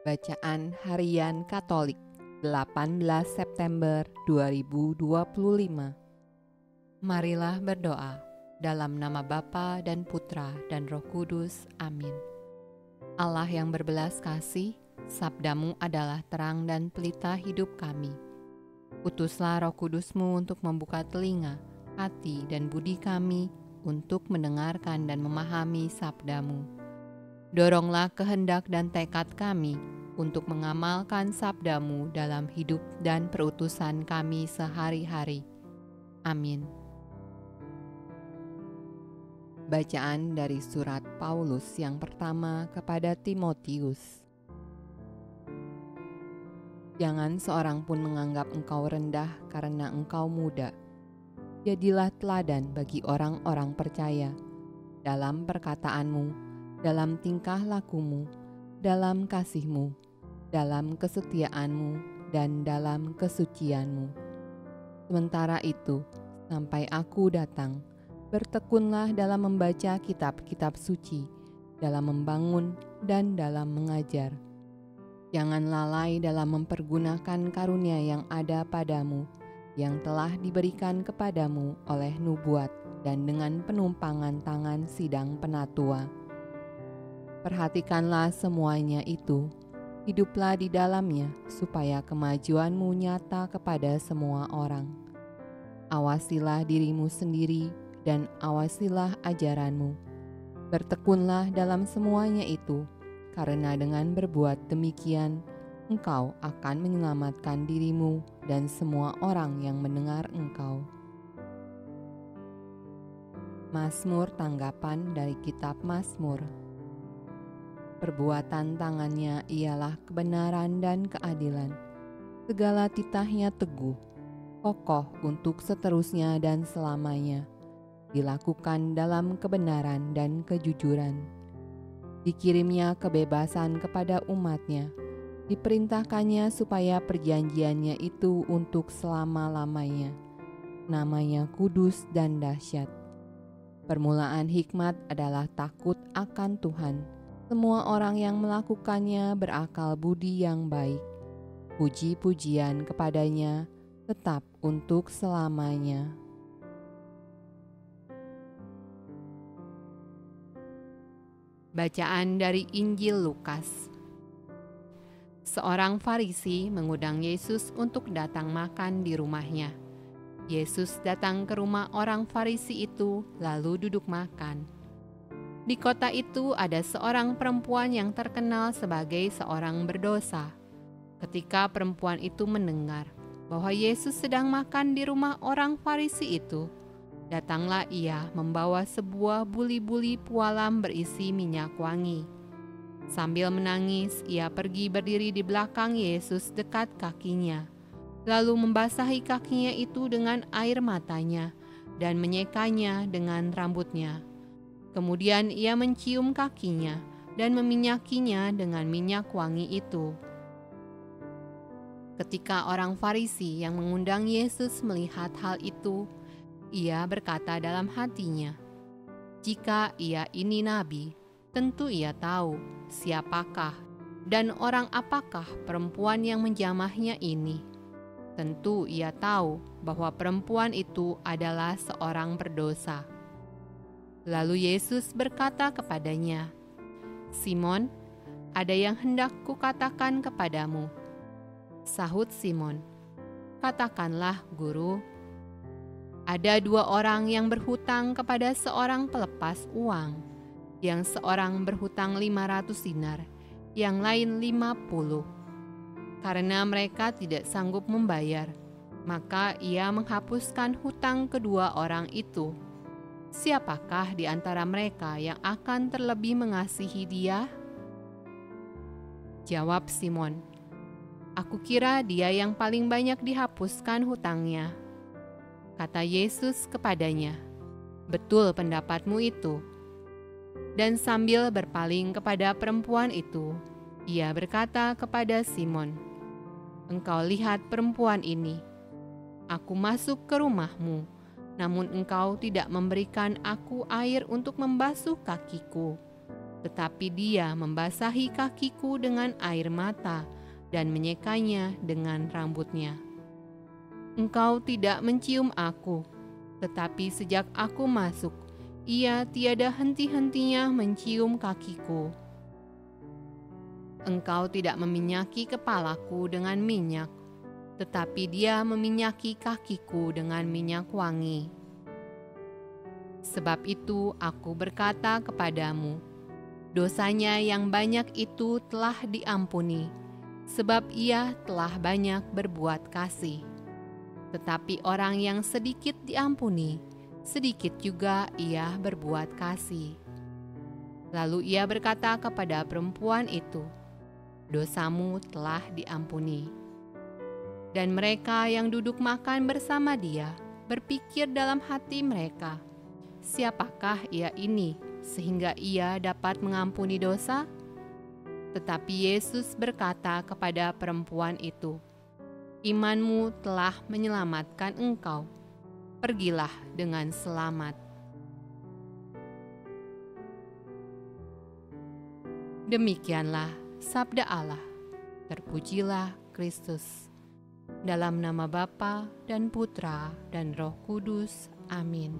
Bacaan Harian Katolik 18 September 2025. Marilah berdoa dalam nama Bapa dan Putra dan Roh Kudus. Amin. Allah yang berbelas kasih, sabdamu adalah terang dan pelita hidup kami. Utuslah Roh Kudusmu untuk membuka telinga, hati dan budi kami untuk mendengarkan dan memahami sabdamu. Doronglah kehendak dan tekad kami untuk mengamalkan sabdamu dalam hidup dan perutusan kami sehari-hari. Amin. Bacaan dari surat Paulus yang pertama kepada Timotius. Jangan seorang pun menganggap engkau rendah karena engkau muda. Jadilah teladan bagi orang-orang percaya dalam perkataanmu, dalam tingkah lakumu, dalam kasihmu, dalam kesetiaanmu, dan dalam kesucianmu. Sementara itu, sampai aku datang, bertekunlah dalam membaca kitab-kitab suci, dalam membangun dan dalam mengajar. Jangan lalai dalam mempergunakan karunia yang ada padamu, yang telah diberikan kepadamu oleh nubuat dan dengan penumpangan tangan sidang penatua. Perhatikanlah semuanya itu, hiduplah di dalamnya supaya kemajuanmu nyata kepada semua orang. Awasilah dirimu sendiri dan awasilah ajaranmu. Bertekunlah dalam semuanya itu, karena dengan berbuat demikian, engkau akan menyelamatkan dirimu dan semua orang yang mendengar engkau. Mazmur tanggapan dari kitab Mazmur. Perbuatan tangannya ialah kebenaran dan keadilan. Segala titahnya teguh, kokoh untuk seterusnya dan selamanya. Dilakukan dalam kebenaran dan kejujuran. Dikirimnya kebebasan kepada umatnya. Diperintahkannya supaya perjanjiannya itu untuk selama-lamanya. Namanya kudus dan dahsyat. Permulaan hikmat adalah takut akan Tuhan. Semua orang yang melakukannya berakal budi yang baik. Puji-pujian kepadanya tetap untuk selamanya. Bacaan dari Injil Lukas. Seorang Farisi mengundang Yesus untuk datang makan di rumahnya. Yesus datang ke rumah orang Farisi itu lalu duduk makan. Di kota itu ada seorang perempuan yang terkenal sebagai seorang berdosa. Ketika perempuan itu mendengar bahwa Yesus sedang makan di rumah orang Farisi itu, datanglah ia membawa sebuah buli-buli pualam berisi minyak wangi. Sambil menangis, ia pergi berdiri di belakang Yesus dekat kakinya, lalu membasahi kakinya itu dengan air matanya dan menyekanya dengan rambutnya. Kemudian ia mencium kakinya dan meminyakinya dengan minyak wangi itu. Ketika orang Farisi yang mengundang Yesus melihat hal itu, ia berkata dalam hatinya, "Jika ia ini nabi, tentu ia tahu siapakah dan orang apakah perempuan yang menjamahnya ini. Tentu ia tahu bahwa perempuan itu adalah seorang berdosa." Lalu Yesus berkata kepadanya, "Simon, ada yang hendak kukatakan kepadamu." Sahut Simon, "Katakanlah, Guru." Ada dua orang yang berhutang kepada seorang pelepas uang. Yang seorang berhutang 500 dinar, yang lain 50. Karena mereka tidak sanggup membayar, maka ia menghapuskan hutang kedua orang itu. Siapakah di antara mereka yang akan terlebih mengasihi dia? Jawab Simon, "Aku kira dia yang paling banyak dihapuskan hutangnya." Kata Yesus kepadanya, "Betul pendapatmu itu." Dan sambil berpaling kepada perempuan itu, ia berkata kepada Simon, "Engkau lihat perempuan ini. Aku masuk ke rumahmu, namun engkau tidak memberikan aku air untuk membasuh kakiku. Tetapi dia membasahi kakiku dengan air mata dan menyekanya dengan rambutnya. Engkau tidak mencium aku, tetapi sejak aku masuk, ia tiada henti-hentinya mencium kakiku. Engkau tidak meminyaki kepalaku dengan minyak, tetapi dia meminyaki kakiku dengan minyak wangi. Sebab itu aku berkata kepadamu, dosanya yang banyak itu telah diampuni, sebab ia telah banyak berbuat kasih. Tetapi orang yang sedikit diampuni, sedikit juga ia berbuat kasih. Lalu ia berkata kepada perempuan itu, dosamu telah diampuni. Dan mereka yang duduk makan bersama dia berpikir dalam hati mereka, siapakah ia ini sehingga ia dapat mengampuni dosa? Tetapi Yesus berkata kepada perempuan itu, imanmu telah menyelamatkan engkau. Pergilah dengan selamat. Demikianlah sabda Allah. Terpujilah Kristus. Dalam nama Bapa dan Putra dan Roh Kudus. Amin.